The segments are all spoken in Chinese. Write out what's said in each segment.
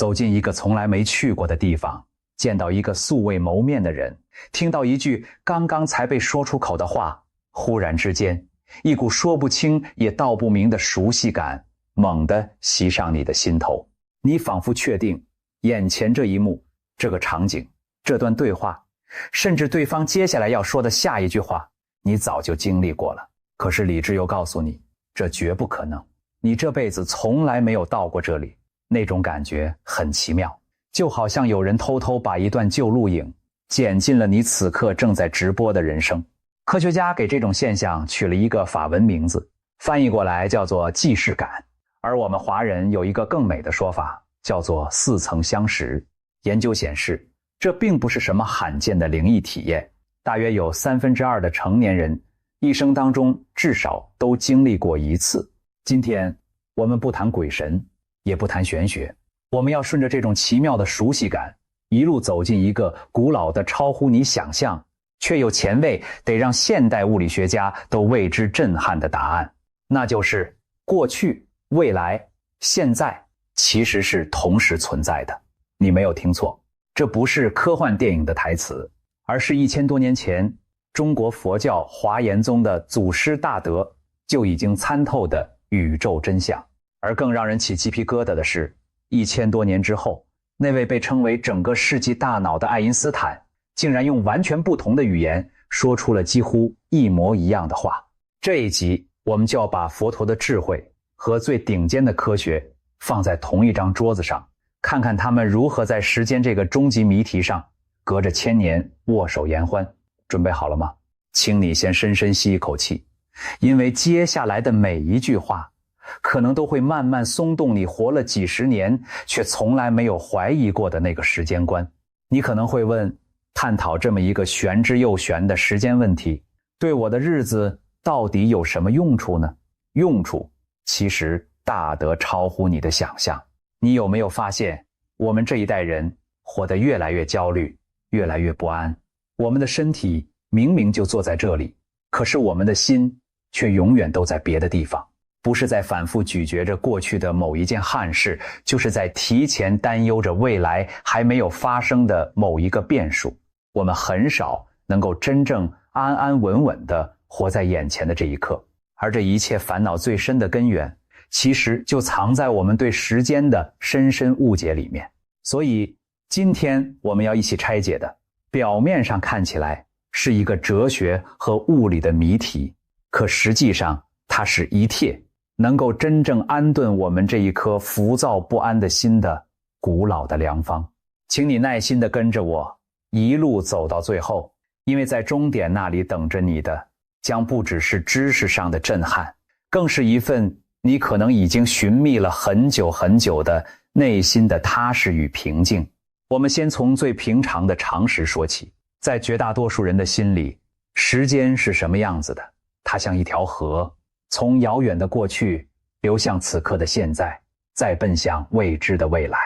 走進一個從來沒去過的地方，見到一個素未謀面的人，聽到一句剛剛才被說出口的話，忽然之間，一股說不清也道不明的熟悉感猛地襲上你的心頭。你仿佛確定眼前這一幕，這個場景，這段對話，甚至對方接下來要說的下一句話，你早就經歷過了。可是理智又告訴你，這絕不可能，你這輩子從來沒有到過這裡。那種感覺很奇妙，就好像有人偷偷把一段舊錄影剪進了你此刻正在直播的人生。科學家給這種現象取了一個法文名字，翻譯過來叫做既視感，而我們華人有一個更美的說法，叫做似曾相識。研究顯示，這並不是什麼罕見的靈異體驗，大約有2/3的成年人一生當中至少都經歷過一次。今天我們不談鬼神，也不談玄學，我們要順着这種奇妙的熟悉感，一路走进一個古老的超乎你想象，卻又前衛得讓現代物理學家都為之震撼的答案，那就是過去、未來、現在其實是同時存在的。你沒有聽錯，這不是科幻電影的台詞，而是1000多年前中國佛教華嚴宗的祖師大德就已經參透的宇宙真相。而更讓人起雞皮疙瘩的是，1000多年之後，那位被稱為整個世紀大腦的愛因斯坦，竟然用完全不同的語言說出了幾乎一模一樣的話。這一集我們就要把佛陀的智慧和最頂尖的科學放在同一張桌子上，看看他們如何在時間這個終極謎題上隔着1000年握手言歡。準備好了嗎？請你先深深吸一口氣，因為接下來的每一句話可能都會慢慢鬆動你活了幾十年卻從來沒有懷疑過的那個時間觀。你可能會問，探討這麼一個玄之又玄的時間問題，對我的日子到底有什麼用處呢？用處其實大得超乎你的想象。你有沒有發現，我們這一代人活得越來越焦慮，越來越不安？我們的身體明明就坐在這裡，可是我們的心卻永遠都在別的地方。不是在反覆咀嚼着過去的某一件憾事，就是在提前擔憂着未來還沒有發生的某一個變數。我們很少能夠真正安安穩穩地活在眼前的這一刻，而這一切煩惱最深的根源，其實就藏在我們對時間的深深誤解裡面。所以今天我們要一起拆解的，表面上看起來是一個哲學和物理的謎題，可實際上它是一帖能夠真正安頓我們這一顆浮躁不安的心的古老的良方。請你耐心地跟着我一路走到最後，因為在終點那裡等着你的將不只是知識上的震撼，更是一份你可能已經尋覓了很久很久的內心的踏實與平靜。我們先從最平常的常識說起，在絕大多數人的心裡，時間是什麼樣子的？它像一條河，從遙遠的過去流向此刻的現在，再奔向未知的未来。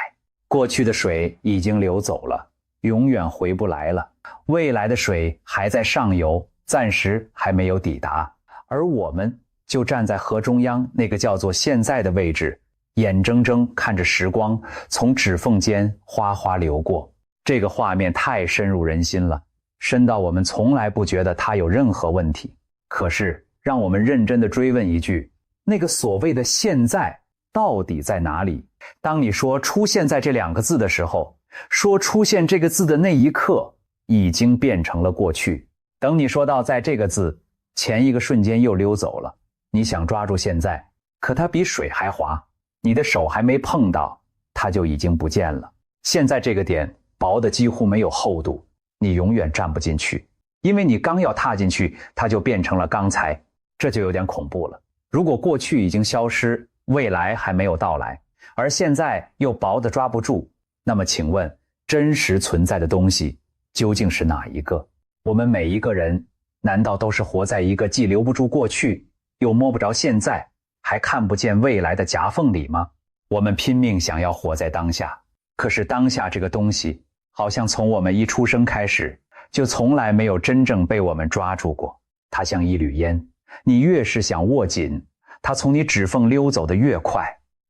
過去的水已經流走了，永遠回不來了。未來的水還在上游，暫時還沒有抵達。而我們就站在河中央那個叫做現在的位置，眼睜睜看着時光從指縫間哗哗流過。這個畫面太深入人心了，深到我們從來不覺得它有任何問題。可是讓我們認真地追問一句，那個所謂的現在到底在哪裡？當你說出現在這2個字的時候，說出現這個字的那一刻已經變成了過去。等你說到在這個字前一個瞬間又溜走了，你想抓住現在，可它比水還滑，你的手還沒碰到，它就已經不見了。現在這個點薄得幾乎沒有厚度，你永遠站不進去，因為你剛要踏進去，它就變成了剛才。這就有點恐怖了。如果過去已經消失，未來還沒有到來，而現在又薄得抓不住，那麼請問，真實存在的東西究竟是哪一個？我們每一個人難道都是活在一個既留不住過去，又摸不着現在，還看不見未來的夾縫裡嗎？我們拼命想要活在當下，可是當下這個東西，好像從我們一出生開始，就從來沒有真正被我們抓住過。它像一縷煙，你越是想握緊，它從你指縫溜走的越快。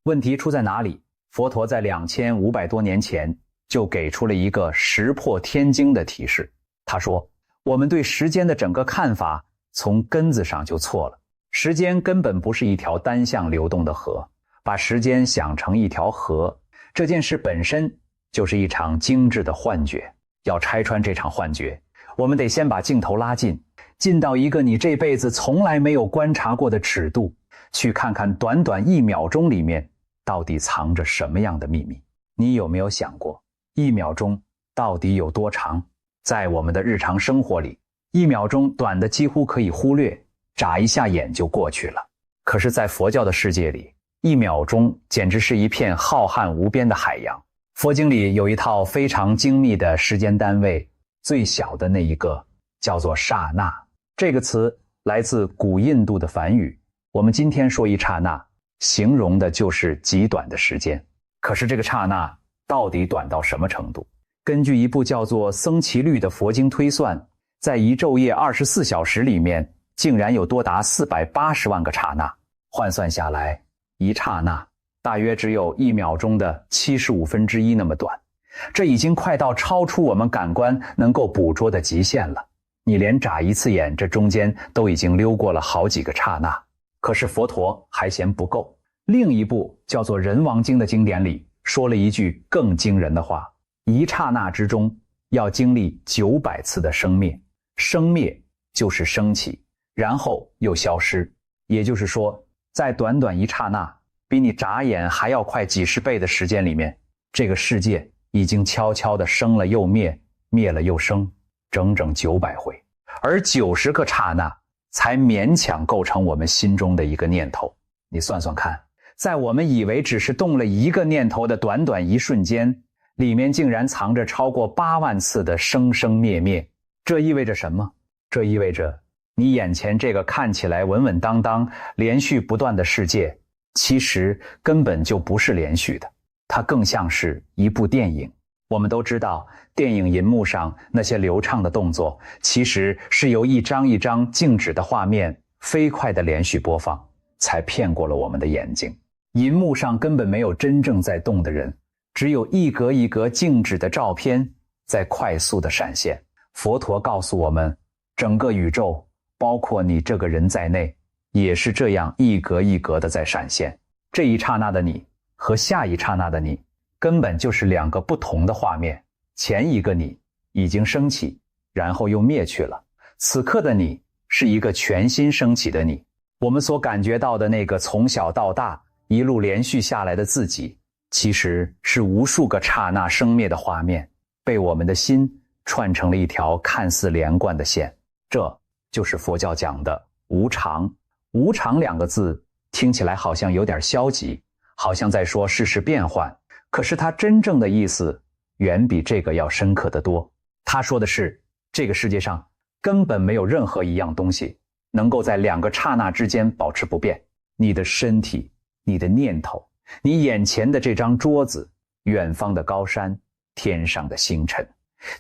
問題出在哪裡？佛陀在2500多年前就給出了一個石破天驚的提示。他說，我們對時間的整個看法從根子上就錯了。時間根本不是一條單向流動的河，把時間想成一條河，這件事本身就是一場精致的幻覺。要拆穿這場幻覺，我們得先把鏡頭拉近，近到一個你這輩子從來沒有觀察過的尺度，去看看短短1秒鐘裡面到底藏着什麼樣的秘密。你有沒有想過，1秒鐘到底有多長？在我們的日常生活裡，1秒鐘短的幾乎可以忽略，眨一下眼就過去了。可是在佛教的世界裡，1秒鐘簡直是一片浩瀚無邊的海洋。佛經裡有一套非常精密的時間單位，最小的那一個叫做剎那。這個詞來自古印度的梵語，我們今天說一剎那，形容的就是極短的時間。可是这個剎那到底短到什麼程度？根據一部叫做《僧祇律》的佛經推算，在一晝夜24小時裡面，竟然有多達480萬個剎那。換算下來，一剎那大約只有1秒鐘的1/75那麼短，這已經快到超出我們感官能夠捕捉的極限了。你連眨一次眼，這中間都已經溜過了好幾個剎那。可是佛陀還嫌不夠，另一部叫做《人王經》的經典裡說了一句更驚人的話：一剎那之中要經歷900次的生滅，生滅就是升起，然後又消失。也就是說，在短短一剎那，比你眨眼還要快幾十倍的時間裡面，這個世界已經悄悄地生了又滅，滅了又生，整整900回，而90個剎那才勉強構成我們心中的一個念頭。你算算看，在我們以為只是動了一個念頭的短短一瞬間，裡面竟然藏着超過8萬次的生生滅滅。這意味着什麼？這意味着你眼前這個看起來穩穩當當、連續不斷的世界，其實根本就不是連續的，它更像是一部電影。我們都知道，電影銀幕上那些流暢的動作，其實是由一張一張靜止的畫面飛快的連續播放，才騙過了我們的眼睛。銀幕上根本沒有真正在動的人，只有一格一格靜止的照片在快速的閃現。佛陀告訴我們，整個宇宙，包括你這個人在內，也是這樣一格一格的在閃現。這一剎那的你和下一剎那的你，根本就是2個不同的畫面。前一個你已經升起，然後又滅去了，此刻的你是一個全新升起的你。我們所感覺到的那個從小到大一路連續下來的自己，其實是無數個剎那生滅的畫面，被我們的心串成了一條看似連貫的線。這就是佛教講的無常。無常2個字聽起來好像有點消極，好像在說世事變幻，可是它真正的意思遠比這個要深刻得多。他說的是，這個世界上根本沒有任何一樣東西能夠在2個剎那之間保持不變。你的身體，你的念頭，你眼前的這張桌子，遠方的高山，天上的星辰，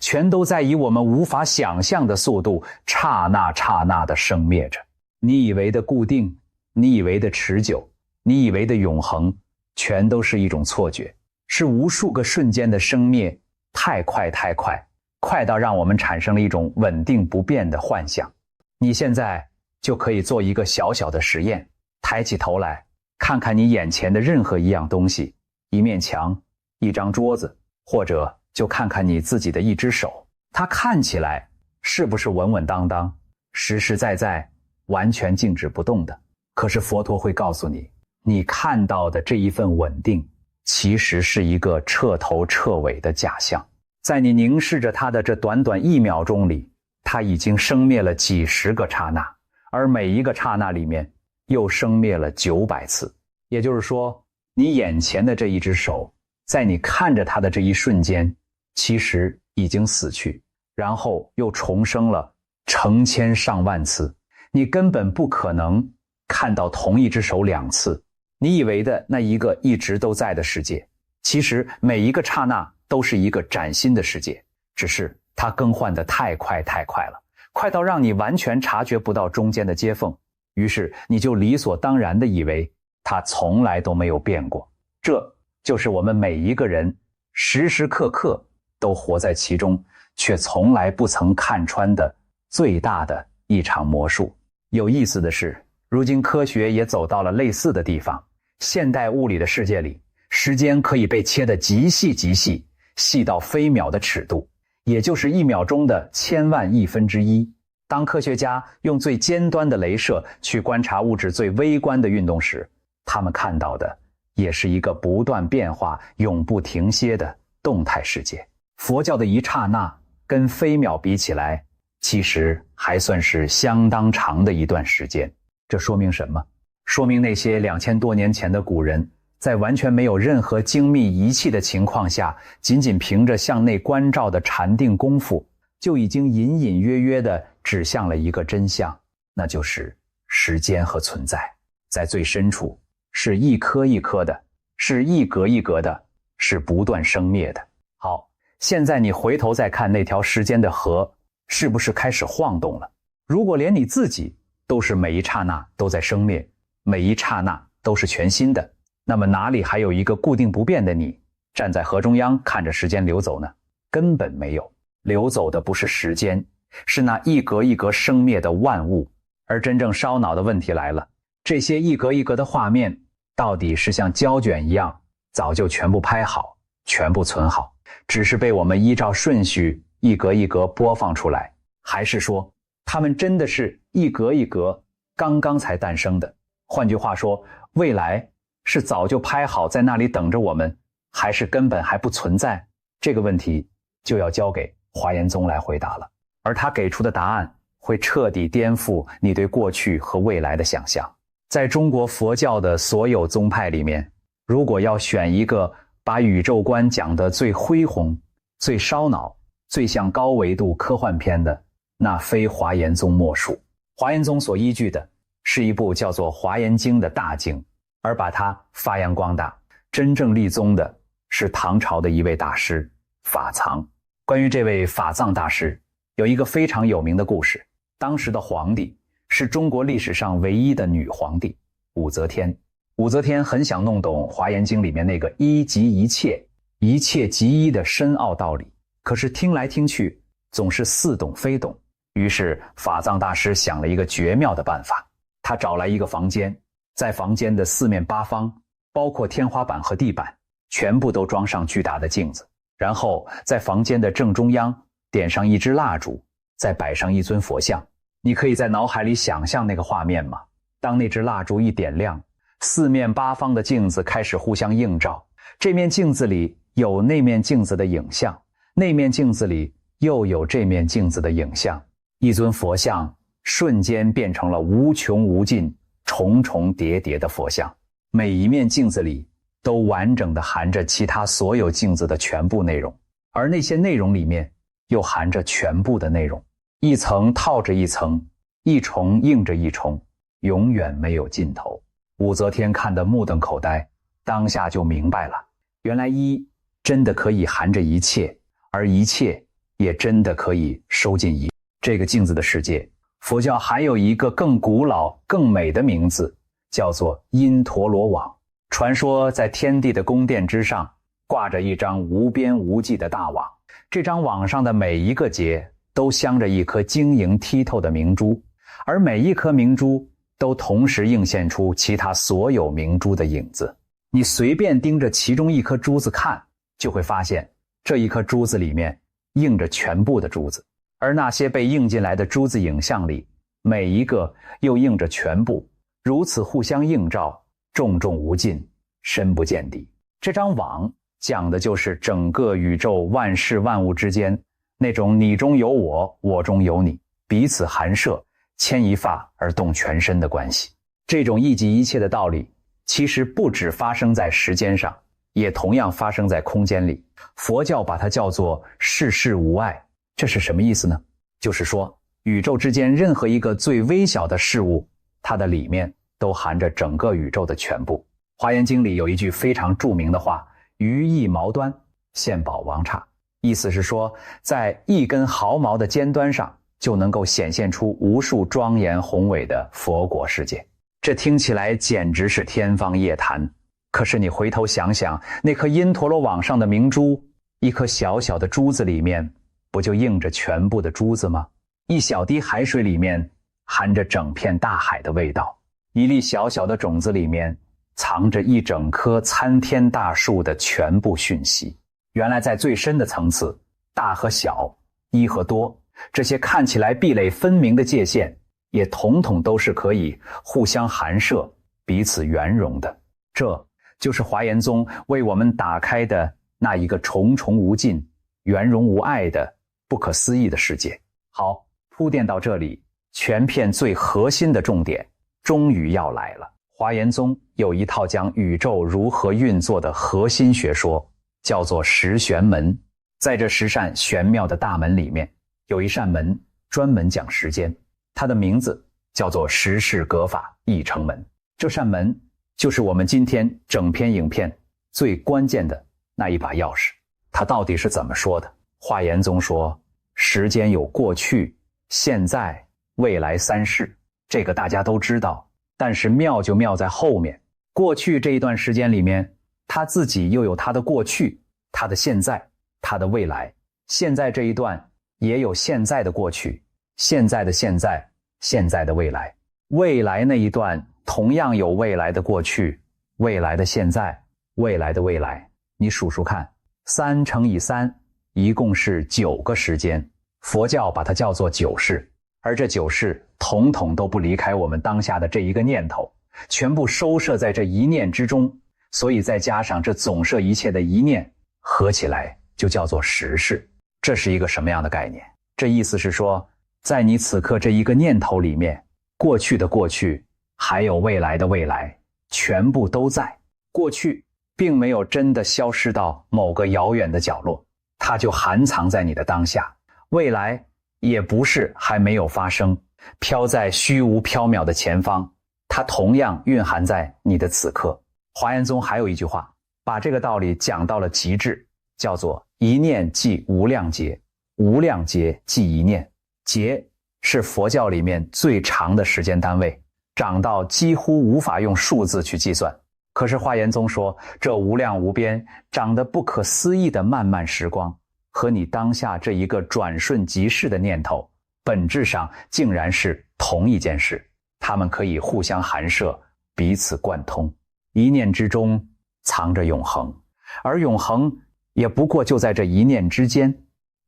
全都在以我們無法想象的速度剎那剎那地生滅着。你以為的固定，你以為的持久，你以为的永恆，全都是一種錯覺，是無數個瞬間的生滅，太快太快，快到讓我們產生了一種穩定不變的幻想。你現在就可以做一個小小的實驗，抬起頭來，看看你眼前的任何一樣東西，一面牆，一張桌子，或者就看看你自己的一隻手，它看起來是不是穩穩當當，實實在在，完全靜止不動的？可是佛陀會告訴你，你看到的这一份穩定，其實是一個徹頭徹尾的假象。在你凝視着它的這短短1秒鐘裡，它已經生滅了幾十個剎那，而每一個剎那裡面又生滅了900次。也就是說，你眼前的這一隻手，在你看着它的這一瞬間，其實已經死去，然後又重生了成千上萬次。你根本不可能看到同一只手2次。你以為的那一個一直都在的世界，其實每一個剎那都是一個嶄新的世界，只是它更換得太快太快了，快到讓你完全察覺不到中間的接縫，於是你就理所當然地以為它從來都沒有變過。這就是我們每一個人時時刻刻都活在其中，卻從來不曾看穿的最大的一場魔術。有意思的是，如今科学也走到了類似的地方。现代物理的世界里，时间可以被切得极细极細，細到飛秒的尺度，也就是1秒鐘的千萬億分之一。當科學家用最尖端的雷射去觀察物質最微觀的運動時，他們看到的也是一個不斷變化、永不停歇的動態世界。佛教的一剎那跟飛秒比起來，其實還算是相當長的一段時間。這說明什麼？說明那些2000多年前的古人，在完全沒有任何精密儀器的情況下，僅僅憑着向內觀照的禪定功夫，就已經隱隱約約地指向了一個真相，那就是時間和存在。在最深處，是一顆一顆的，是一格一格的，是不斷生滅的。好，現在你回頭再看那條時間的河，是不是開始晃動了？如果連你自己都是每一剎那都在生滅，每一剎那都是全新的，那麼哪裡還有一個固定不變的你，站在河中央看着時間流走呢？根本沒有。流走的不是時間，是那一格一格生滅的萬物。而真正燒腦的問題來了，這些一格一格的畫面，到底是像膠卷一樣，早就全部拍好，全部存好，只是被我們依照順序一格一格播放出來，還是說，它們真的是一格一格剛剛才誕生的？換句話說，未來是早就拍好在那裡等着我們，還是根本還不存在？這個問題就要交給華嚴宗來回答了。而他給出的答案會徹底顛覆你對過去和未來的想象。在中國佛教的所有宗派裡面，如果要選一個把宇宙觀講得最恢宏、最燒腦、最像高維度科幻片的，那非華嚴宗莫屬。華嚴宗所依據的是一部叫做《華嚴經》的大經，而把它發揚光大、真正立宗的是唐朝的一位大師法藏。關於這位法藏大師，有一個非常有名的故事。當時的皇帝是中國歷史上唯一的女皇帝武則天。武則天很想弄懂《華嚴經》裡面那個一即一切、一切即一的深奧道理，可是聽來聽去總是似懂非懂。於是法藏大師想了一個絕妙的辦法，他找來一個房間，在房間的四面八方，包括天花板和地板，全部都裝上巨大的鏡子，然後在房间的正中央點上一支蠟燭，再擺上一尊佛像。你可以在腦海裡想象那個畫面嗎？當那支蠟燭一點亮，四面八方的鏡子開始互相映照，這面鏡子裡有那面鏡子的影像，那面鏡子裡又有這面鏡子的影像，一尊佛像瞬間變成了無窮無盡、重重疊疊的佛像。每一面鏡子裡都完整地含着其他所有鏡子的全部內容，而那些內容裡面又含着全部的内容，一層套着一層，一重映着一重，永遠沒有盡頭。武則天看得目瞪口呆，當下就明白了，原來一真的可以含着一切，而一切也真的可以收進一。這個鏡子的世界，佛教還有一個更古老、更美的名字，叫做因陀羅網。傳說在天地的宮殿之上，掛着一張無邊無際的大網，這張網上的每一個結都鑲着一顆晶瑩剔透的明珠，而每一顆明珠都同時映現出其他所有明珠的影子。你隨便盯着其中一顆珠子看，就會發現這一顆珠子裡面映着全部的珠子，而那些被映進來的珠子影像裡，每一個又映着全部，如此互相映照，重重無盡，深不見底。這張網講的就是整個宇宙萬事萬物之間那種你中有我，我中有你，彼此含攝，牽一髮而動全身的關係。這種一即一切的道理，其實不只發生在時間上，也同樣發生在空間裡。佛教把它叫做世事無礙。這是什麼意思呢？就是說，宇宙之間任何一個最微小的事物，它的裡面都含着整個宇宙的全部。华严经裡有一句非常著名的话，于一毛端，現寶王剎。意思是說，在一根毫毛的尖端上，就能夠顯現出無數莊嚴宏偉的佛國世界。這聽起來簡直是天方夜譚，可是你回頭想想，那顆因陀羅網上的明珠，一顆小小的珠子裡面，不就映着全部的珠子嗎？一小滴海水裡面含着整片大海的味道，一粒小小的種子裡面藏着一整棵參天大樹的全部訊息。原來在最深的層次，大和小，一和多，這些看起來壁壘分明的界限，也統統都是可以互相含攝、彼此圓融的。這就是華嚴宗為我們打開的那一個重重無盡、圓融無礙的不可思議的世界。好，鋪墊到這裡，全片最核心的重點終於要來了。華嚴宗有一套講宇宙如何運作的核心學說，叫做十玄門。在這10扇玄妙的大門裡面，有一扇門專門講時間，它的名字叫做十世格法一成門。這扇門就是我們今天整篇影片最關鍵的那一把鑰匙。它到底是怎麼說的？華嚴宗說，時間有過去、現在、未來3世，這個大家都知道，但是妙就妙在後面。過去這一段時間裡面，它自己又有它的過去、它的現在、它的未来。現在這一段也有现在的过去，现在的现在，现在的未来。未来那一段同樣有未来的过去，未來的现在，未來的未來。你數數看，3乘以3，一共是9個時間。佛教把它叫做9世，而這9世統統都不離開我們當下的這一個念頭，全部收攝在這一念之中。所以再加上這總攝一切的一念，合起來就叫做10世。這是一個什麼樣的概念？這意思是說，在你此刻這一個念頭裡面，過去的過去，還有未來的未來，全部都在。過去並沒有真的消失到某個遙遠的角落，它就含藏在你的當下。未來也不是還沒有發生，飄在虛無縹緲的前方，它同樣蘊含在你的此刻。華嚴宗還有一句話，把這個道理講到了極致，叫做一念即無量劫，無量劫即一念。劫是佛教裡面最長的時間單位，長到幾乎無法用數字去計算。可是華嚴宗說，這無量無邊、長得不可思議的漫漫時光，和你當下這一個轉瞬即逝的念頭，本質上竟然是同一件事，它們可以互相含攝，彼此貫通。一念之中藏着永恆，而永恆也不過就在這一念之間。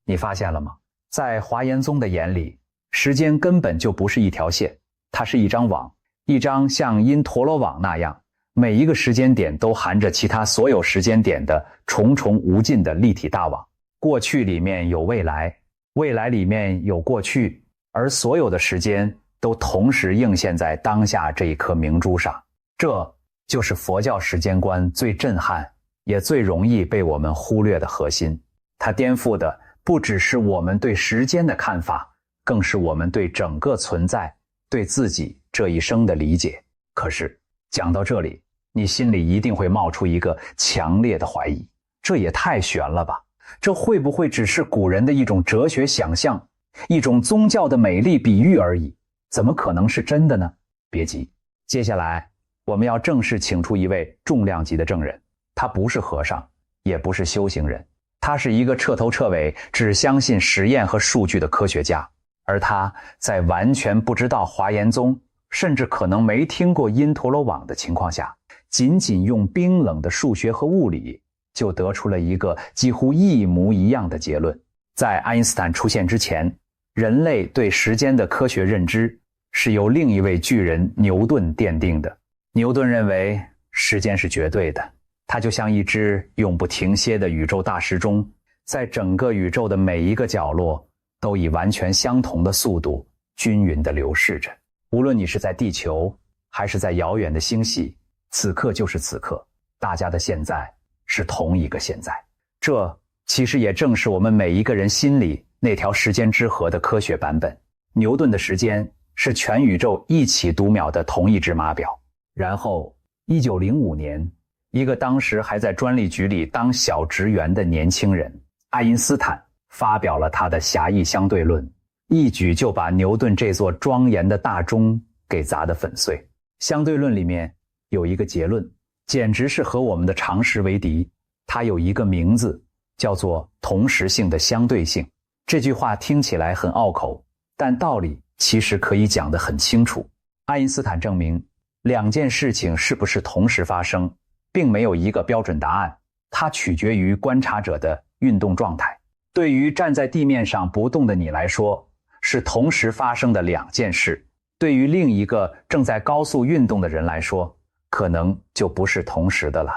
你發現了嗎？在華嚴宗的眼裡，時間根本就不是一條線，它是一張網，一張像因陀羅網那樣，每一個時間點都含着其他所有時間點的重重無盡的立體大網。過去裡面有未來，未來裡面有過去，而所有的時間都同時映現在當下這一顆明珠上。這就是佛教時間觀最震撼，也最容易被我們忽略的核心。它顛覆的不只是我們對時間的看法，更是我們对整個存在、對自己這一生的理解。可是講到這裡，你心裡一定會冒出一個強烈的懷疑，這也太玄了吧？這會不會只是古人的一種哲學想象，一種宗教的美麗比喻而已？怎麼可能是真的呢？別急，接下來我們要正式請出一位重量級的證人，他不是和尚，也不是修行人，他是一個徹頭徹尾只相信實驗和數據的科學家。而他在完全不知道華嚴宗，甚至可能沒聽過因陀羅網的情況下，僅僅用冰冷的數學和物理，就得出了一個幾乎一模一樣的結論。在愛因斯坦出現之前，人類對時間的科學認知是由另一位巨人牛頓奠定的。牛頓認為時間是絕對的，它就像一隻永不停歇的宇宙大時鐘，在整個宇宙的每一個角落都以完全相同的速度均勻地流逝着。無論你是在地球還是在遙遠的星系，此刻就是此刻，大家的現在是同一個現在。這其實也正是我們每一個人心裡那條時間之河的科学版本。牛頓的時間是全宇宙一起讀秒的同一隻碼表。然後1905年，一個當時還在專利局裡當小職員的年輕人愛因斯坦發表了他的狹義相對論，一舉就把牛頓這座莊嚴的大鐘給砸得粉碎。相對論裡面有一個結論，簡直是和我們的常識為敵。它有一個名字，叫做同時性的相對性。這句話聽起來很拗口，但道理其實可以講得很清楚。愛因斯坦證明，兩件事情是不是同時發生，並沒有一個標準答案，它取決於觀察者的運動狀態。對於站在地面上不動的你來說，是同時發生的兩件事；對於另一個正在高速運動的人來說，可能就不是同時的了，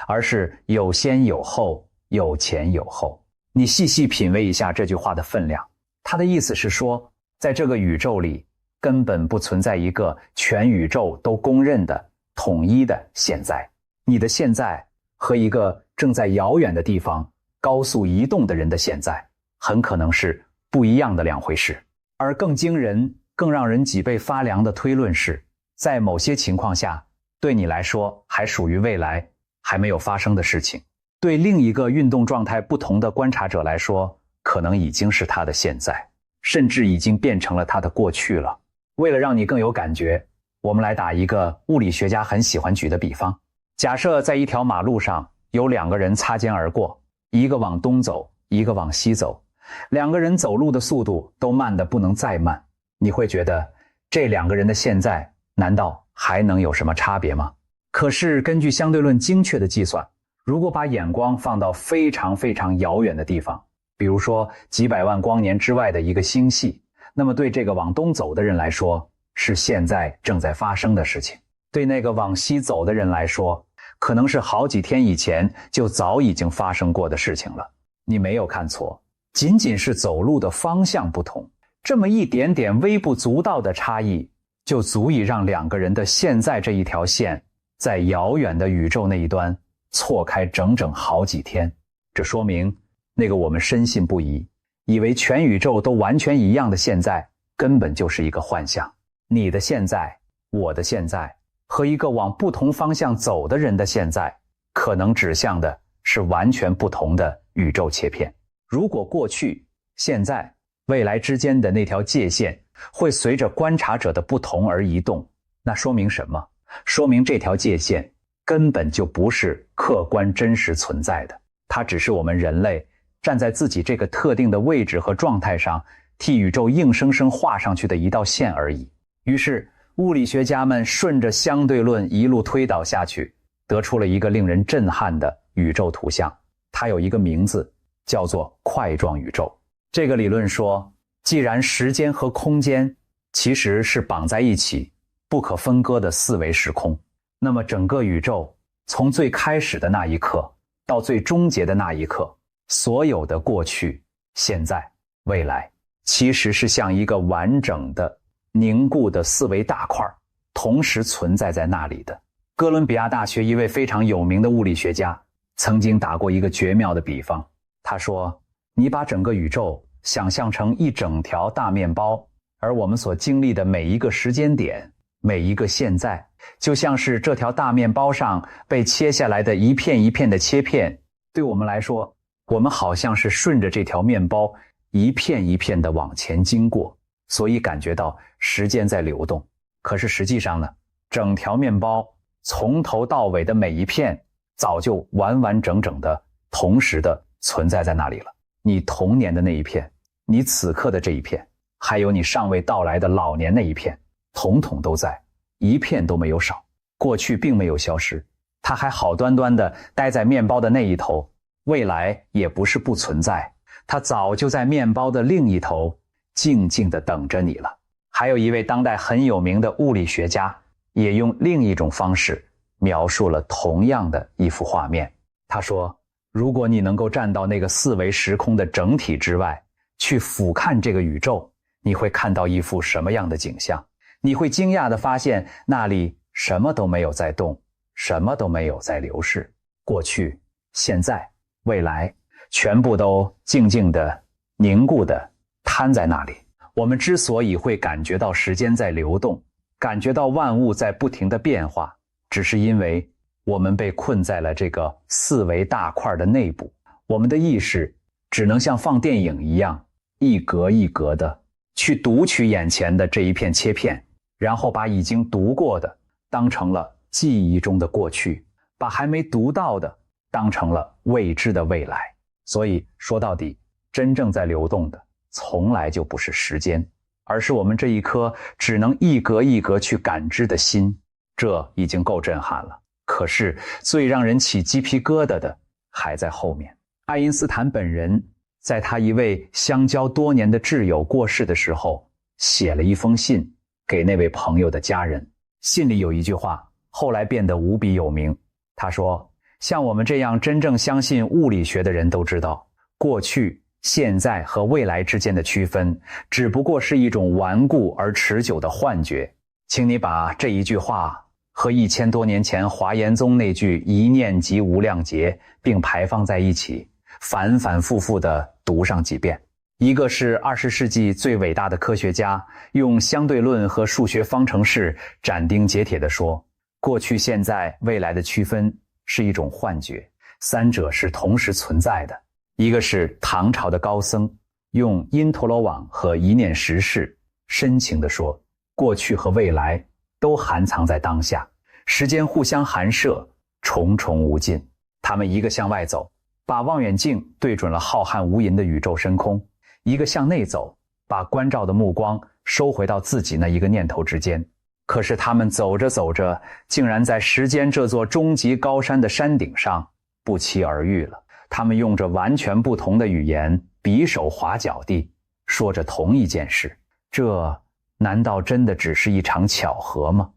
而是有先有後，有前有後。你細細品味一下這句話的分量，它的意思是說，在這個宇宙裡，根本不存在一個全宇宙都公認的統一的現在。你的現在和一個正在遙遠的地方高速移動的人的現在，很可能是不一樣的兩回事。而更驚人、更讓人脊背發涼的推論是，在某些情況下，對你來說還屬於未來，還沒有發生的事情，對另一個運動狀態不同的觀察者來說，可能已經是他的現在，甚至已经变成了他的過去了。為了讓你更有感覺，我們來打一個物理學家很喜歡舉的比方。假設在一條馬路上有兩個人擦肩而過，一個往東走，一個往西走，两個人走路的速度都慢得不能再慢。你會覺得這兩個人的現在難道還能有什麼差別嗎？可是根據相對論精確的計算，如果把眼光放到非常非常遙遠的地方，比如說幾百萬光年之外的一個星系，那麼對這個往東走的人來說，是現在正在發生的事情；對那個往西走的人來說，可能是好幾天以前就早已經發生過的事情了。你沒有看錯，僅僅是走路的方向不同，這麼一點點微不足道的差異，就足以讓兩個人的現在這一條線在遙遠的宇宙那一端錯開整整好幾天。這說明那個我們深信不疑，以為全宇宙都完全一樣的現在，根本就是一個幻象。你的現在，我的現在，和一個往不同方向走的人的現在，可能指向的是完全不同的宇宙切片。如果過去、現在、未來之間的那條界限會隨着觀察者的不同而移動，那說明什麼？說明這條界限根本就不是客觀真實存在的，它只是我們人類站在自己這個特定的位置和狀態上，替宇宙硬生生畫上去的一道線而已。於是物理學家們順着相对論一路推導下去，得出了一個令人震撼的宇宙圖像。它有一個名字，叫做塊狀宇宙。這個理論說，既然時間和空間其實是綁在一起不可分割的四维時空，那麼整個宇宙從最開始的那一刻到最終結的那一刻，所有的過去、現在、未來，其實是像一個完整的凝固的四維大塊，同時存在在那裡的。哥倫比亞大學一位非常有名的物理學家曾經打過一個絕妙的比方，他說，你把整個宇宙想象成一整條大麵包，而我們所經歷的每一個時間點，每一個現在，就像是這條大麵包上被切下來的一片一片的切片。对我們來說，我們好像是順着這條麵包一片一片的往前經過，所以感覺到時間在流動。可是實際上呢，整條麵包從頭到尾的每一片早就完完整整的同時的存在在那裡了。你童年的那一片，你此刻的這一片，還有你尚未到來的老年那一片，統統都在，一片都沒有少。過去並没有消失，它還好端端的待在麵包的那一頭，未來也不是不存在，它早就在麵包的另一頭靜靜地等着你了。還有一位當代很有名的物理学家，也用另一種方式描述了同樣的一幅畫面。他說，如果你能夠站到那個四維时空的整體之外，去俯瞰這個宇宙，你會看到一幅什麼樣的景象？你會驚訝地發現，那裡什麼都沒有在動，什麼都沒有在流逝，過去、現在、未來，全部都靜靜地、凝固地攤在那裡。我們之所以會感覺到時間在流動，感覺到萬物在不停地變化，只是因為我們被困在了這個四維大塊的內部，我們的意識只能像放電影一樣，一格一格的去讀取眼前的這一片切片，然後把已經讀過的當成了記憶中的過去，把還沒讀到的當成了未知的未來。所以說到底，真正在流動的從來就不是時間，而是我們這一顆只能一格一格去感知的心。這已經夠震撼了，可是最讓人起雞皮疙瘩的還在後面。愛因斯坦本人在他一位相交多年的摯友過世的時候，寫了一封信給那位朋友的家人。信裡有一句話，後來变得無比有名。他說，像我們這樣真正相信物理學的人都知道，過去、現在和未来之间的區分只不過是一種顽固而持久的幻覺。請你把這一句話和1000多年前華嚴宗那句一念即無量劫並排放在一起，反反复复地讀上幾遍。一個是20世紀最偉大的科學家，用相對論和数學方程式斩釘截鐵地說，過去、現在、未來的區分是一種幻觉，三者是同時存在的。一個是唐朝的高僧，用因陀羅網和一念实事深情地說，過去和未來都含藏在当下，时间互相含摄，重重无盡。他們一個向外走，把望遠鏡對準了浩瀚無垠的宇宙深空；一個向內走，把關照的目光收回到自己那一個念頭之間。可是他們走着走着，竟然在時間這座終極高山的山頂上不期而遇了。他們用着完全不同的語言，比手劃腳地說着同一件事。這難道真的只是一場巧合嗎？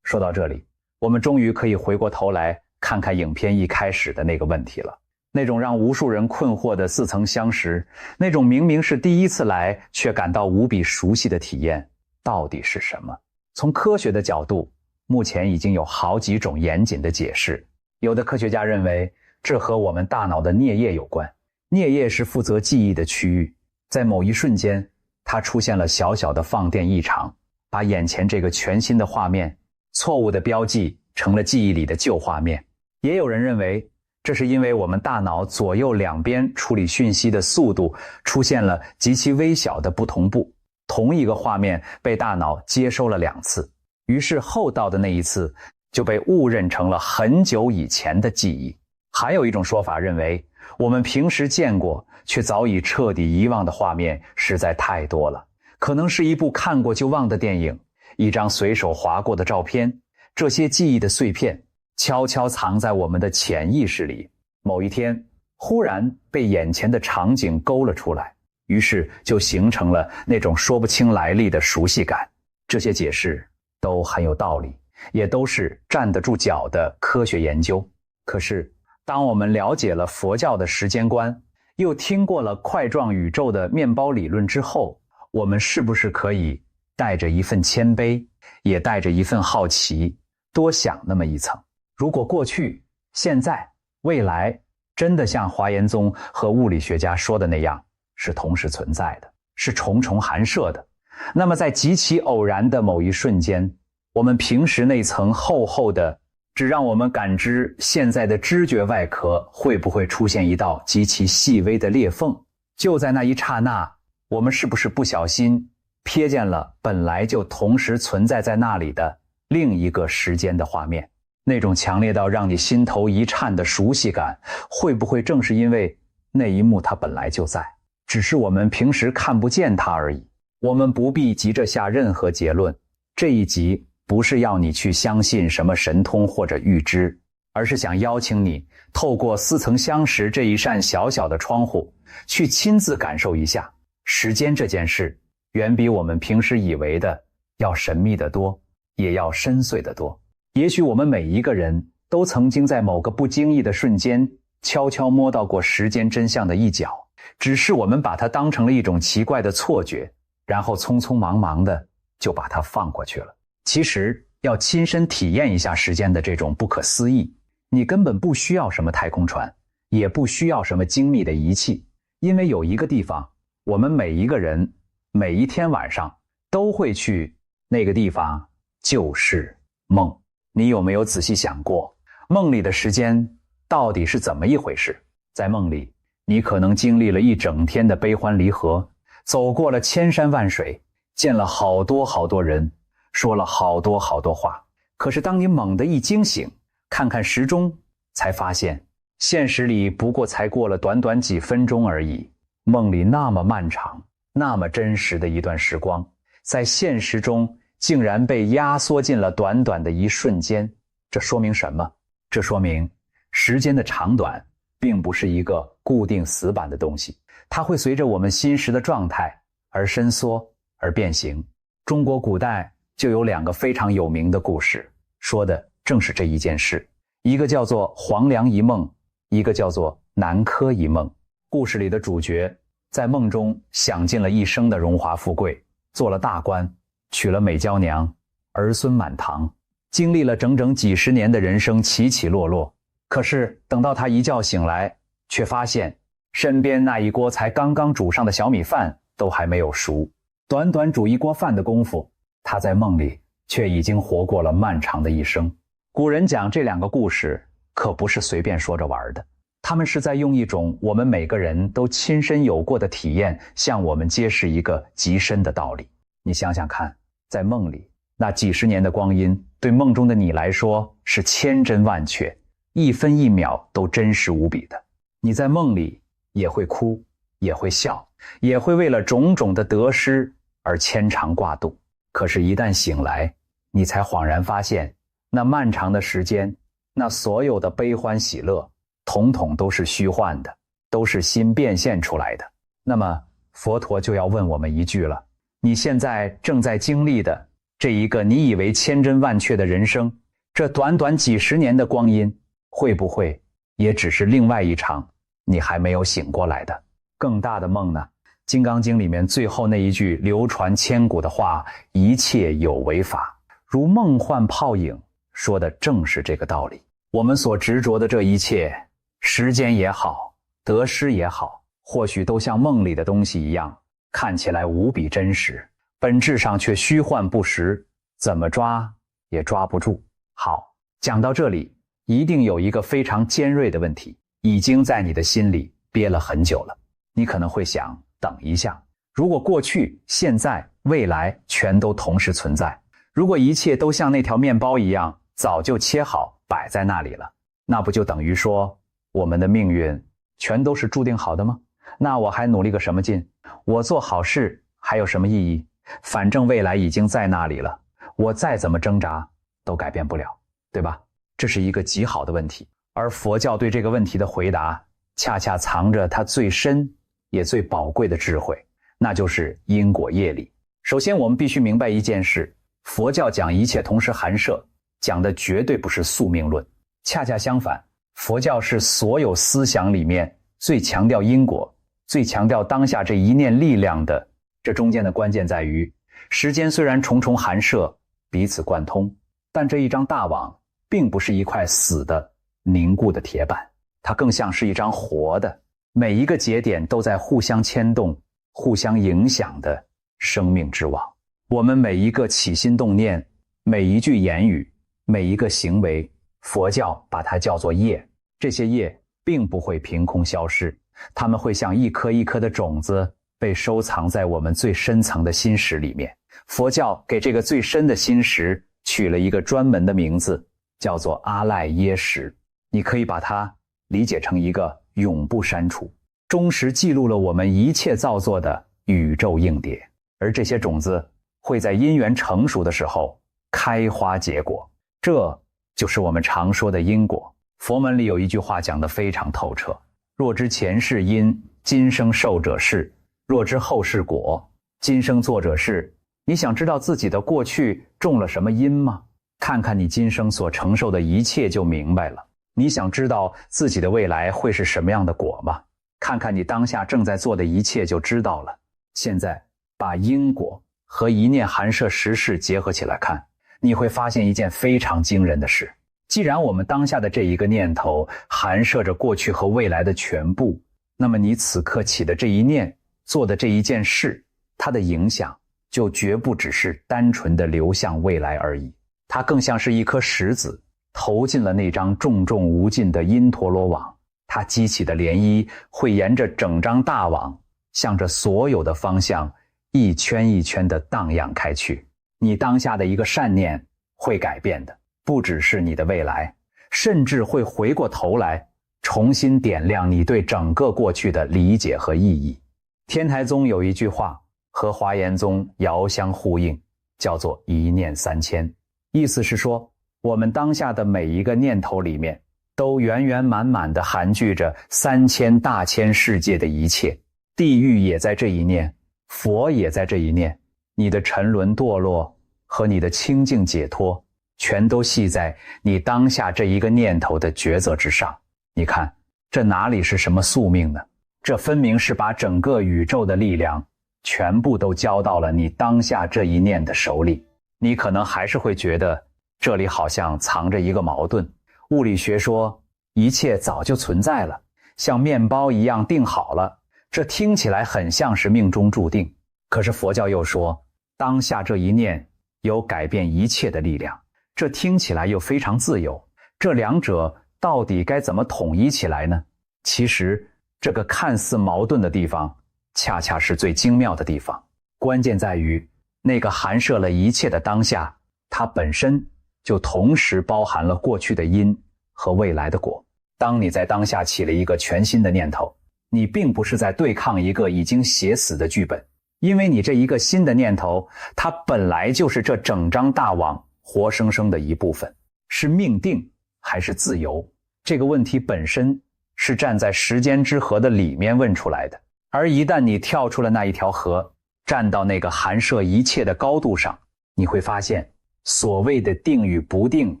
說到這裡，我們終於可以回過頭來看看影片一開始的那個問題了。那種讓無數人困惑的似曾相識，那種明明是第一次來卻感到無比熟悉的體驗，到底是什麼？從科學的角度，目前已經有好幾種嚴謹的解釋。有的科学家認為，這和我們大腦的顳葉有關。顳葉是負責記憶的區域，在某一瞬間，它出現了小小的放電異常，把眼前這個全新的畫面錯誤的標記成了記憶裡的舊畫面。也有人認為，這是因為我們大腦左右兩邊處理訊息的速度出現了極其微小的不同步，同一個畫面被大腦接收了2次，於是後到的那一次就被誤認成了很久以前的記憶。還有一種說法認為，我們平時見過卻早已徹底遺忘的畫面實在太多了，可能是一部看過就忘的電影，一張隨手劃過的照片，這些記憶的碎片悄悄藏在我們的潛意識裡，某一天忽然被眼前的場景勾了出來，於是就形成了那種說不清來歷的熟悉感。這些解釋都很有道理，也都是站得住腳的科學研究。可是當我們了解了佛教的时間觀，又聽過了塊狀宇宙的面包理論之後，我們是不是可以帶着一份謙卑，也帶着一份好奇，多想那麼一層？如果過去、現在、未來真的像華嚴宗和物理學家說的那樣是同時存在的，是重重含摄的，那麼在極其偶然的某一瞬間，我們平時那層厚厚的只让我們感知現在的知覺外殼會不會出現一道極其細微的裂縫？就在那一剎那，我們是不是不小心瞥見了本來就同時存在在那裡的另一個時間的畫面？那種強烈到讓你心頭一顫的熟悉感，會不會正是因為那一幕它本來就在，只是我們平時看不見它而已？我們不必急着下任何結論，這一集不是要你去相信什麼神通或者預知，而是想邀請你透過似曾相識這一扇小小的窗戶，去親自感受一下時間這件事，遠比我們平時以為的要神秘得多，也要深邃得多。也許我們每一個人都曾經在某個不經意的瞬間悄悄摸到過時間真相的一角，只是我們把它當成了一種奇怪的錯覺，然後匆匆忙忙的就把它放過去了。其實要親身體驗一下時間的這種不可思議，你根本不需要什麼太空船，也不需要什麼精密的儀器，因為有一個地方，我們每一個人每一天晚上都會去，那個地方就是夢。你有沒有仔細想過，夢裡的時間到底是怎麼一回事？在夢裡，你可能經歷了一整天的悲歡離合，走過了千山萬水，見了好多好多人，說了好多好多話。可是當你猛地一驚醒，看看時鐘，才發現現實裡不過才過了短短幾分鐘而已。夢裡那麼漫長，那麼真實的一段時光，在現實中竟然被壓縮進了短短的一瞬間。這說明什麼？這說明時間的長短並不是一個固定死板的東西，它會隨着我們心識的狀態而伸縮而變形。中國古代就有2個非常有名的故事，說的正是這一件事。一個叫做黃粱一夢，一個叫做南柯一夢。故事裡的主角在夢中享盡了一生的榮華富貴，做了大官，娶了美嬌娘，兒孫滿堂，經歷了整整幾十年的人生起起落落。可是等到他一覺醒來，卻發現身邊那一鍋才剛剛煮上的小米飯都還沒有熟。短短煮一鍋飯的功夫，他在夢裡卻已經活過了漫長的一生。古人講這2個故事可不是隨便說着玩的，他們是在用一種我們每個人都親身有過的體驗，向我們揭示一個極深的道理。你想想看，在夢裡那幾十年的光陰，對夢中的你來說是千真萬確，一分一秒都真實無比的。你在夢裡也會哭，也會笑，也會為了種種的得失而牽肠掛肚。可是一旦醒來，你才恍然發現，那漫長的時間，那所有的悲歡喜樂，統統都是虛幻的，都是心變現出來的。那麼佛陀就要問我們一句了，你現在正在經歷的這一個你以為千真萬確的人生，這短短幾十年的光陰，會不會也只是另外一場你還沒有醒過來的更大的夢呢？《金剛經》裡面最後那一句流傳千古的話，一切有為法，如夢幻泡影，說的正是這個道理。我們所執着的這一切，時間也好，得失也好，或許都像夢裡的東西一樣，看起來無比真實，本質上卻虛幻不實，怎麼抓也抓不住。好，講到這裡，一定有一個非常尖銳的問題，已經在你的心裡憋了很久了。你可能會想，等一下，如果過去、現在、未來全都同时存在，如果一切都像那條麵包一樣，早就切好擺在那裡了，那不就等於說我們的命運全都是注定好的嗎？那我還努力個什麼勁？我做好事還有什麼意義？反正未來已經在那裡了，我再怎麼掙扎都改變不了，對吧？這是一個極好的問題，而佛教對這個問題的回答，恰恰藏着它最深也最寶貴的智慧，那就是因果業力。首先我們必須明白一件事，佛教講一切同時含攝，講的絕對不是宿命論，恰恰相反，佛教是所有思想裡面最強調因果，最強調當下這一念力量的。這中間的關鍵在於，時間雖然重重含攝，彼此貫通，但這一張大網並不是一塊死的凝固的鐵板，它更像是一張活的，每一個節點都在互相牽動、互相影響的生命之網。我們每一個起心動念，每一句言語，每一個行為，佛教把它叫做業。這些業並不會憑空消失，它們會像一顆一顆的種子，被收藏在我們最深層的心識裡面。佛教給這個最深的心識取了一個專門的名字，叫做阿賴耶識。你可以把它理解成一個永不刪除、忠實記錄了我們一切造作的宇宙硬碟。而這些種子會在因緣成熟的時候開花結果，這就是我們常說的因果。佛門裡有一句話講得非常透徹，若知前世因，今生受者是；若知後世果，今生作者是。你想知道自己的過去種了什麼因嗎？看看你今生所承受的一切就明白了。你想知道自己的未来会是什麼樣的果嗎？看看你當下正在做的一切就知道了。現在把因果和一念含攝實事結合起來看，你會發現一件非常驚人的事。既然我們當下的這一個念頭含攝着過去和未來的全部，那麼你此刻起的這一念，做的這一件事，它的影響就絕不只是單純的流向未來而已，它更像是一顆石子投進了那張重重無盡的因陀羅網，它激起的漣漪會沿着整張大網，向着所有的方向一圈一圈地蕩漾開去。你當下的一個善念會改變的，不只是你的未來，甚至會回過頭來重新點亮你對整個過去的理解和意義。天台宗有一句話和華嚴宗遙相呼應，叫做一念三千。意思是說，我們當下的每一個念頭裡面都圓圓滿滿地含聚着3000大千世界的一切，地獄也在這一念，佛也在這一念，你的沉淪墮落和你的清淨解脫全都繫在你當下這一個念頭的抉擇之上。你看，這哪裡是什麼宿命呢？這分明是把整個宇宙的力量全部都交到了你當下這一念的手裡。你可能還是会覺得這裡好像藏着一個矛盾。物理學說一切早就存在了，像麵包一樣定好了，這聽起來很像是命中注定。可是佛教又說，當下這一念有改變一切的力量，這聽起來又非常自由。這兩者到底該怎麼統一起來呢？其實這個看似矛盾的地方，恰恰是最精妙的地方。關鍵在於那個含攝了一切的當下，它本身就同時包含了過去的因和未來的果。當你在当下起了一個全新的念頭，你並不是在對抗一個已經寫死的劇本，因為你這一個新的念頭，它本來就是這整張大網活生生的一部分。是命定還是自由，這個問題本身是站在時間之河的裡面問出來的。而一旦你跳出了那一條河，站到那個含攝一切的高度上，你會發現所謂的定與不定，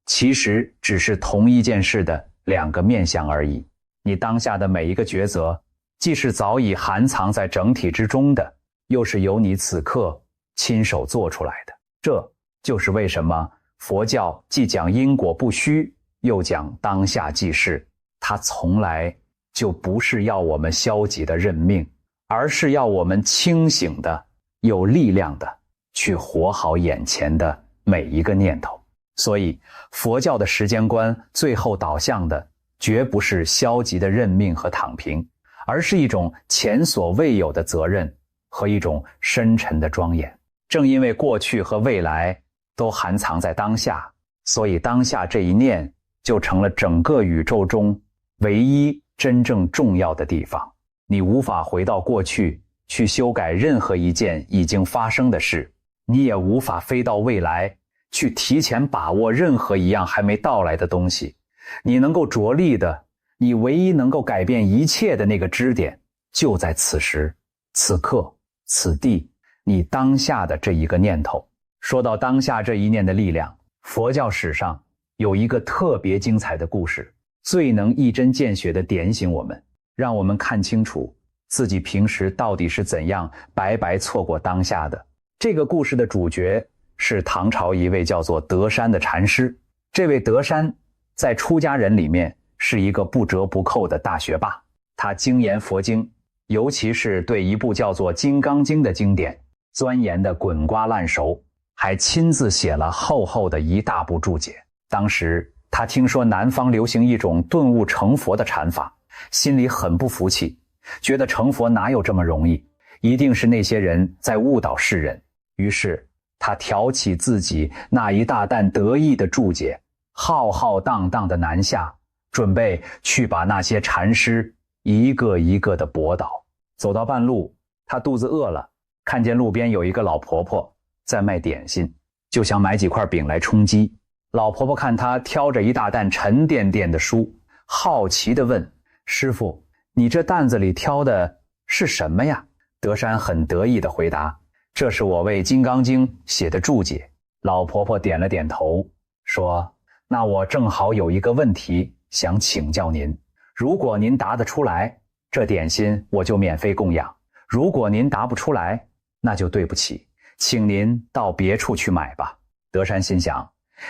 其實只是同一件事的兩個面向而已。你當下的每一個抉擇，既是早已含藏在整體之中的，又是由你此刻親手做出來的。這就是為什麼佛教既講因果不虛，又講當下即是。它從來就不是要我們消極的認命，而是要我們清醒的、有力量的去活好眼前的每一個念头。所以佛教的时間觀最後導向的絕不是消極的認命和躺平，而是一種前所未有的責任和一種深沉的莊嚴。正因為過去和未來都含藏在當下，所以當下這一念就成了整個宇宙中唯一真正重要的地方。你無法回到过去去修改任何一件已經發生的事，你也無法飛到未來去提前把握任何一樣還沒到來的東西。你能夠着力的，你唯一能夠改變一切的那個支點，就在此時、此刻、此地，你當下的這一個念頭。說到當下這一念的力量，佛教史上有一個特別精彩的故事，最能一針見血地點醒我們，讓我們看清楚自己平時到底是怎樣白白錯過當下的。這個故事的主角是唐朝一位叫做德山的禪師。這位德山在出家人裡面是一個不折不扣的大學霸，他精研佛經，尤其是對一部叫做《金剛經》的經典鑽研得滾瓜爛熟，還親自寫了厚厚的一大部注解。當時他聽說南方流行一種頓悟成佛的禪法，心裡很不服氣，覺得成佛哪有這麼容易，一定是那些人在誤導世人。於是他挑起自己那一大擔得意的注解，浩浩蕩蕩地南下，準備去把那些禪師一個一個地駁倒。走到半路，他肚子餓了，看見路邊有一個老婆婆在賣點心，就想買幾塊餅來充飢。老婆婆看他挑着一大擔沉甸甸的書，好奇地問：師父，你這擔子裡挑的是什麼呀？德山很得意地回答：這是我為《金剛經》寫的注解。老婆婆點了點頭，說：那我正好有一個問題想請教您，如果您答得出來，這點心我就免費供養；如果您答不出來，那就對不起，請您到別處去買吧。德山心想，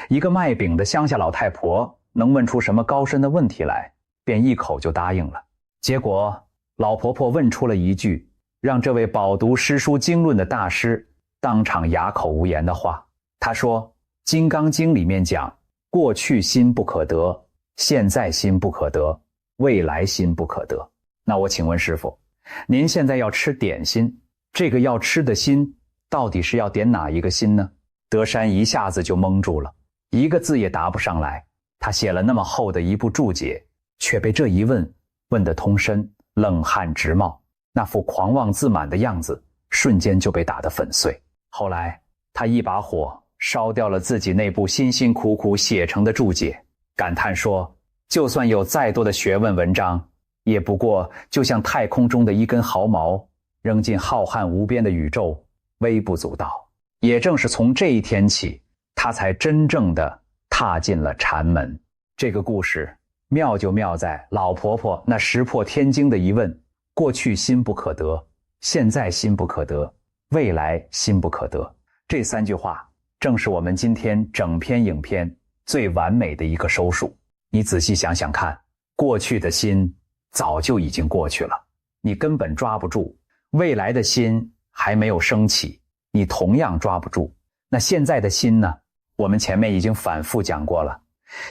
一個賣餅的鄉下老太婆能問出什麼高深的問題來，便一口就答應了。結果老婆婆問出了一句讓這位飽讀詩書經論的大師當場啞口無言的話。他說，《金剛經》裡面講，過去心不可得，現在心不可得，未來心不可得。那我請問師父，您現在要吃點心，這個要吃的心到底是要點哪一個心呢？德山一下子就懵住了，一個字也答不上來。他寫了那麼厚的一部注解，卻被這一問問得通身，冷汗直冒，那副狂妄自滿的樣子瞬間就被打得粉碎。後來他一把火燒掉了自己那部辛辛苦苦寫成的注解，感嘆說，就算有再多的学問文章，也不過就像太空中的一根毫毛，扔進浩瀚無邊的宇宙，微不足道。也正是從這一天起，他才真正的踏進了禪門。這個故事妙就妙在老婆婆那石破天驚的一問：過去心不可得，現在心不可得，未來心不可得。這三句話正是我們今天整篇影片最完美的一個收束。你仔細想想看，過去的心早就已經過去了，你根本抓不住；未来的心還沒有升起，你同樣抓不住。那現在的心呢？我們前面已經反复講過了，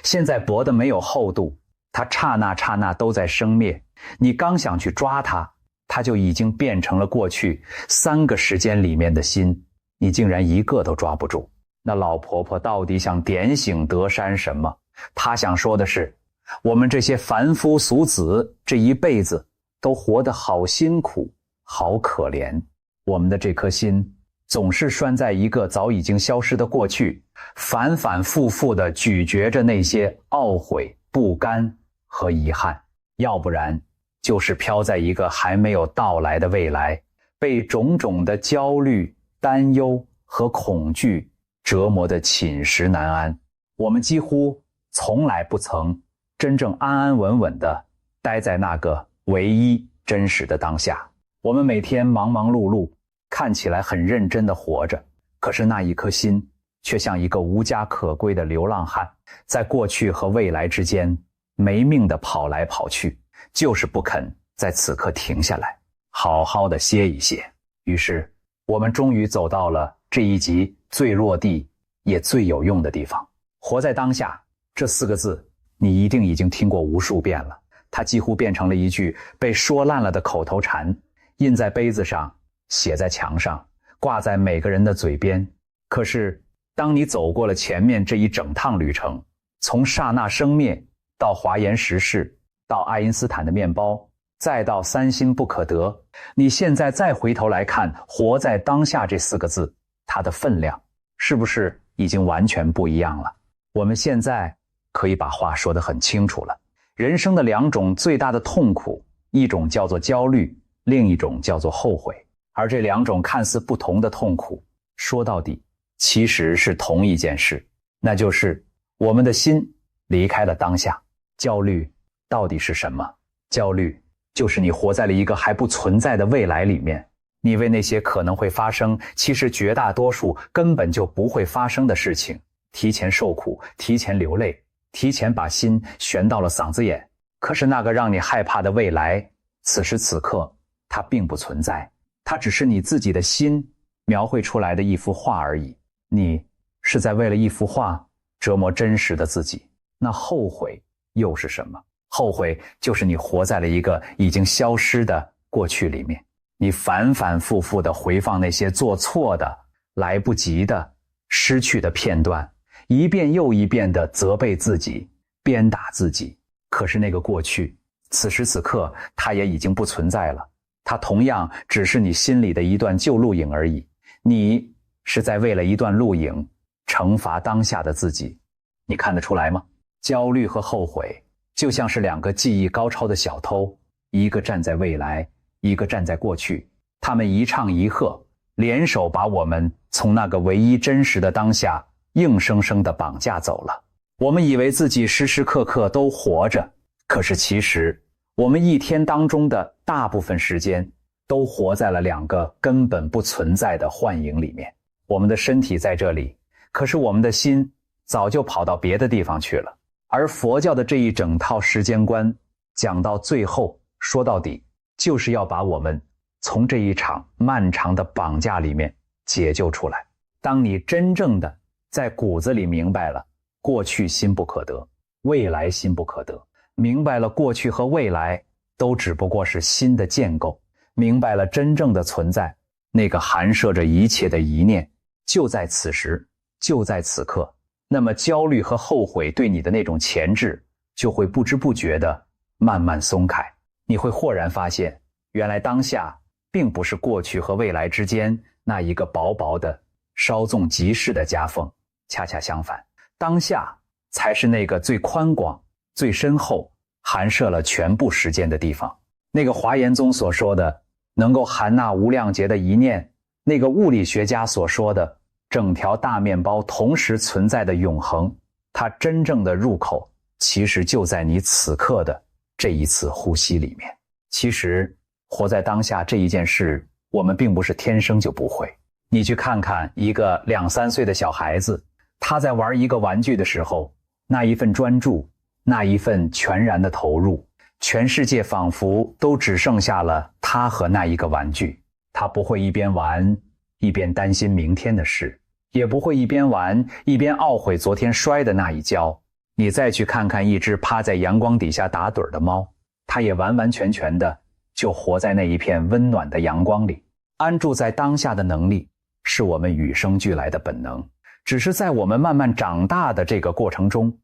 現在薄得沒有厚度，它剎那剎那都在生滅，你剛想去抓它，它就已經變成了過去3個時間裡面的心，你竟然一個都抓不住。那老婆婆到底想點醒德山什麼？她想說的是，我們這些凡夫俗子這一輩子都活得好辛苦，好可憐，我們的這顆心總是拴在一個早已经消失的過去，反反复复地咀嚼着那些懊悔、不甘和遺憾，要不然就是飄在一個還沒有到來的未來，被種種的焦慮、擔憂和恐懼折磨得寢食難安。我們幾乎從來不曾真正安安穩穩地待在那個唯一真實的當下。我們每天忙忙碌碌，看起來很認真地活着，可是那一顆心卻像一個無家可歸的流浪漢，在過去和未來之間沒命地跑來跑去，就是不肯在此刻停下来，好好地歇一歇。於是我們終於走到了這一集最落地也最有用的地方。活在當下這4個字，你一定已經聽過無數遍了，它幾乎变成了一句被說爛了的口頭禪，印在杯子上，寫在牆上，掛在每個人的嘴邊。可是當你走過了前面這一整趟旅程，從剎那生滅到華嚴實事，到愛因斯坦的麵包，再到3心不可得，你現在再回頭來看活在當下这4個字，它的分量是不是已經完全不一樣了？我們現在可以把話說得很清楚了，人生的2種最大的痛苦，一種叫做焦慮，另一種叫做後悔。而這2種看似不同的痛苦，說到底其實是同一件事，那就是我們的心離開了當下。焦慮到底是什麼？焦慮就是你活在了一個還不存在的未來裡面，你為那些可能會發生，其實絕大多數根本就不會發生的事情，提前受苦，提前流淚，提前把心懸到了嗓子眼。可是那個讓你害怕的未來，此時此刻它並不存在，它只是你自己的心描繪出來的一幅畫而已。你是在為了一幅畫折磨真實的自己。那後悔又是什麼？後悔就是你活在了一個已經消失的過去裡面，你反反复复地回放那些做錯的、來不及的、失去的片段，一遍又一遍地責備自己，鞭打自己。可是那個過去，此時此刻它也已經不存在了，它同樣只是你心裡的一段舊錄影而已。你是在為了一段錄影懲罰當下的自己，你看得出來嗎？焦慮和後悔就像是2個技藝高超的小偷，一個站在未來，一個站在過去，他們一唱一和，聯手把我們從那個唯一真實的当下硬生生地綁架走了。我們以為自己時時刻刻都活着，可是其實我们一天當中的大部分時間都活在了2個根本不存在的幻影裡面。我們的身體在這裡，可是我們的心早就跑到別的地方去了。而佛教的這一整套時間觀講到最後，說到底就是要把我們從這一場漫長的綁架裡面解救出來。當你真正的在骨子裡明白了過去心不可得，未來心不可得，明白了过去和未来都只不過是心的建構，明白了真正的存在，那個含攝着一切的一念，就在此時，就在此刻，那麼焦慮和後悔對你的那種鉗制就會不知不覺地慢慢鬆開。你會豁然發現，原來當下並不是過去和未來之間那一個薄薄的稍縱即逝的夾縫，恰恰相反，當下才是那個最寬廣、最深厚、含攝了全部時間的地方。那個華嚴宗所說的能夠含納無量劫的一念，那個物理學家所說的整條大麵包同時存在的永恆，它真正的入口其實就在你此刻的這一次呼吸裡面。其實活在當下這一件事，我們並不是天生就不會。你去看看一個2、3歲的小孩子，他在玩一個玩具的時候，那一份專注，那一份全然的投入，全世界仿佛都只剩下了他和那一個玩具。他不會一邊玩一邊擔心明天的事，也不會一邊玩一邊懊悔昨天摔的那一跤。你再去看看一只趴在陽光底下打盹的貓，它也完完全全的就活在那一片溫暖的陽光裡。安住在當下的能力是我們与生俱來的本能，只是在我們慢慢長大的這個過程中，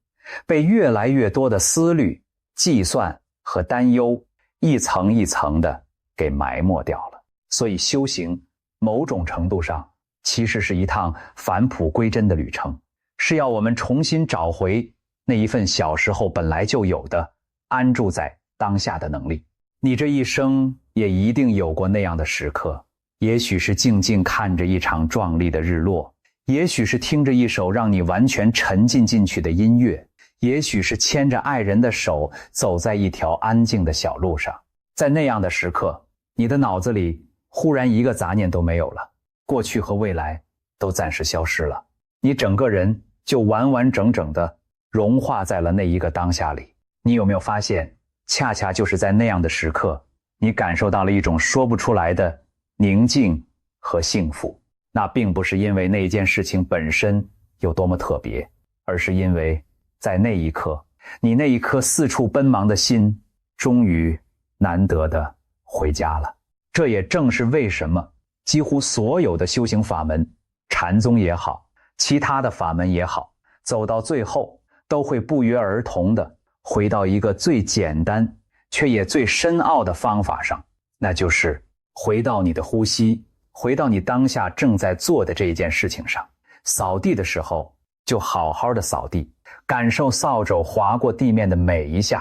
被越來越多的思慮、計算和擔憂一層一層的給埋沒掉了。所以修行某種程度上其實是一趟返璞歸真的旅程，是要我們重新找回那一份小時候本來就有的安住在当下的能力。你这一生也一定有過那樣的時刻，也許是靜靜看着一場壯麗的日落，也許是聽着一首讓你完全沉浸進去的音樂，也許是牽着愛人的手走在一條安靜的小路上。在那樣的時刻，你的腦子裡忽然一個雜念都沒有了，過去和未來都暫時消失了，你整個人就完完整整的融化在了那一個當下裡。你有沒有發現，恰恰就是在那樣的時刻，你感受到了一種說不出來的寧靜和幸福。那並不是因為那件事情本身有多麼特別，而是因為在那一刻，你那一顆四處奔忙的心終於難得的回家了。這也正是為什麼幾乎所有的修行法門，禪宗也好，其他的法門也好，走到最後都會不約而同的回到一個最簡單卻也最深奧的方法上，那就是回到你的呼吸，回到你當下正在做的這一件事情上。掃地的時候就好好的掃地，感受掃帚劃過地面的每一下；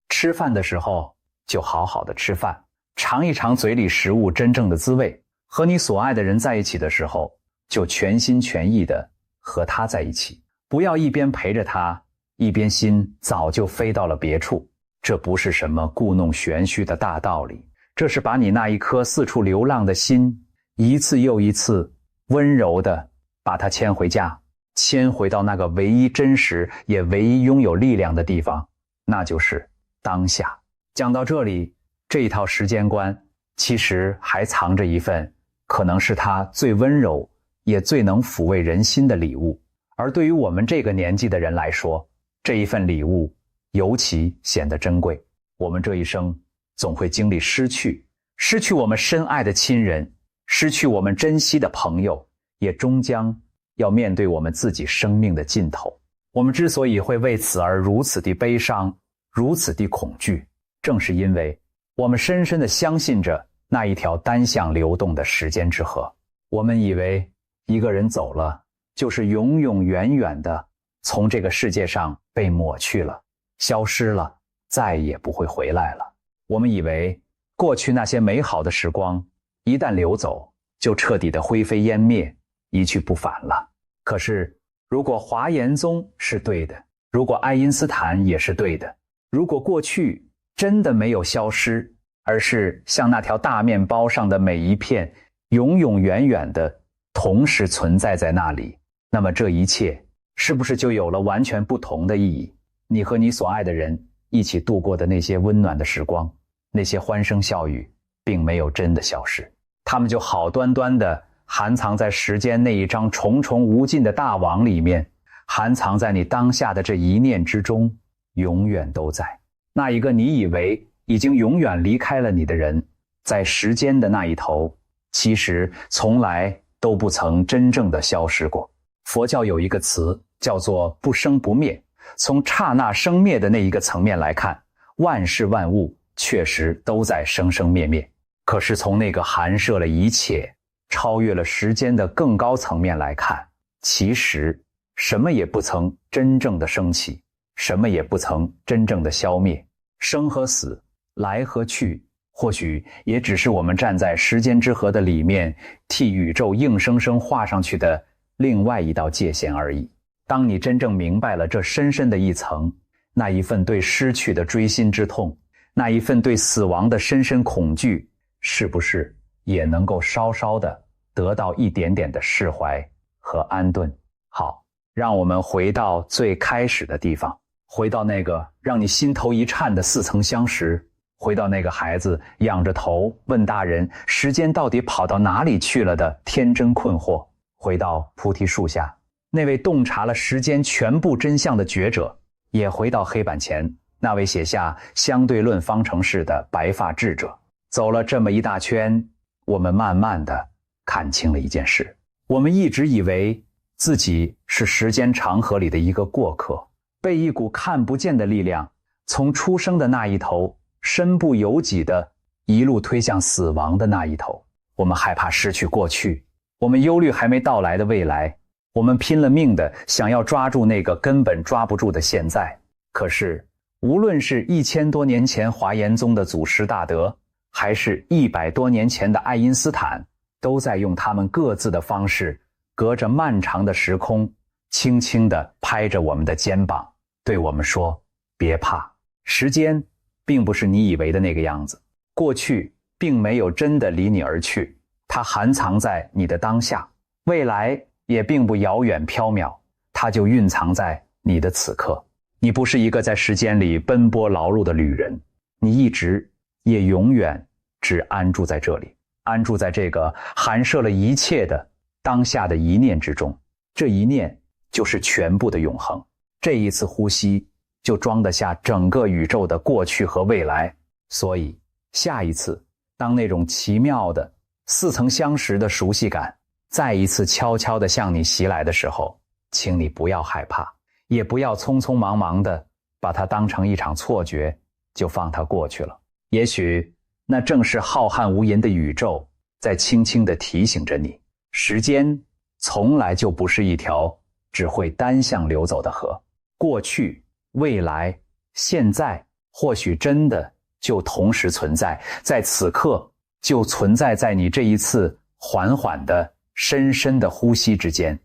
吃飯的時候就好好的吃飯，嘗一嘗嘴裡食物真正的滋味；和你所愛的人在一起的時候，就全心全意的和他在一起，不要一邊陪着他，一邊心早就飛到了別處。這不是什麼故弄玄虛的大道理，這是把你那一顆四處流浪的心，一次又一次溫柔的把它牽回家，牽回到那個唯一真實也唯一擁有力量的地方，那就是當下。講到這裡，這一套時間觀其實還藏着一份可能是它最溫柔也最能撫慰人心的禮物。而對於我們這個年紀的人來說，這一份禮物尤其顯得珍貴。我們這一生總會經歷失去，失去我們深愛的親人，失去我們珍惜的朋友，也終將要面對我們自己生命的盡頭。我們之所以會為此而如此的悲傷，如此的恐懼，正是因為我們深深地相信着那一條單向流動的時間之河。我們以為一個人走了，就是永永遠遠的從這個世界上被抹去了，消失了，再也不會回來了。我們以為過去那些美好的時光一旦流走，就徹底的灰飛煙滅，一去不返了。可是如果華嚴宗是對的，如果愛因斯坦也是對的，如果過去真的沒有消失，而是像那條大麵包上的每一片永永遠遠的同時存在在那裡，那麼這一切是不是就有了完全不同的意義？你和你所愛的人一起度過的那些溫暖的時光，那些歡聲笑語並沒有真的消失，他們就好端端地含藏在時間那一張重重無盡的大網裡面，含藏在你當下的這一念之中，永遠都在。那一個你以為已經永遠離開了你的人，在時間的那一頭，其實從來都不曾真正的消失過。佛教有一個詞叫做不生不滅。從剎那生滅的那一個層面來看，萬事萬物確實都在生生滅滅。可是從那個含攝了一切、超越了時間的更高層面來看，其實什麼也不曾真正的升起，什麼也不曾真正的消滅。生和死，來和去，或許也只是我們站在時間之河的裡面，替宇宙硬生生畫上去的另外一道界限而已。當你真正明白了這深深的一層，那一份對失去的錐心之痛，那一份對死亡的深深恐懼，是不是也能夠稍稍的得到一點點的釋懷和安頓？好，讓我們回到最開始的地方，回到那個讓你心頭一顫的似曾相識，回到那個孩子仰着頭問大人时間到底跑到哪裡去了的天真困惑，回到菩提樹下那位洞察了时间全部真相的觉者，也回到黑板前那位写下相对論方程式的白髮智者。走了這麼一大圈，我們慢慢的看清了一件事。我們一直以為自己是時間長河裡的一個過客，被一股看不見的力量從出生的那一頭身不由己的一路推向死亡的那一頭。我們害怕失去過去，我們憂慮還沒到來的未來，我們拼了命的想要抓住那個根本抓不住的現在。可是無論是1000多年前華嚴宗的祖師大德，還是100多年前的愛因斯坦，都在用他們各自的方式，隔着漫長的時空，輕輕地拍着我們的肩膀，對我們說，別怕，時間並不是你以為的那個樣子，過去並沒有真的離你而去，它含藏在你的當下，未來也並不遙遠縹緲，它就蘊藏在你的此刻。你不是一個在时間裡奔波勞碌的旅人，你一直也永遠只安住在這裡，安住在這個含攝了一切的當下的一念之中。這一念就是全部的永恆，這一次呼吸就裝得下整個宇宙的過去和未來。所以下一次，當那種奇妙的似曾相識的熟悉感再一次悄悄地向你襲來的時候，請你不要害怕，也不要匆匆忙忙地把它當成一场錯覺，就放它過去了。也許那正是浩瀚無垠的宇宙在輕輕地提醒着你，時間從來就不是一條只會單向流走的河，過去、未來、現在或許真的就同時存在，在此刻就存在在你這一次緩緩的深深的呼吸之間。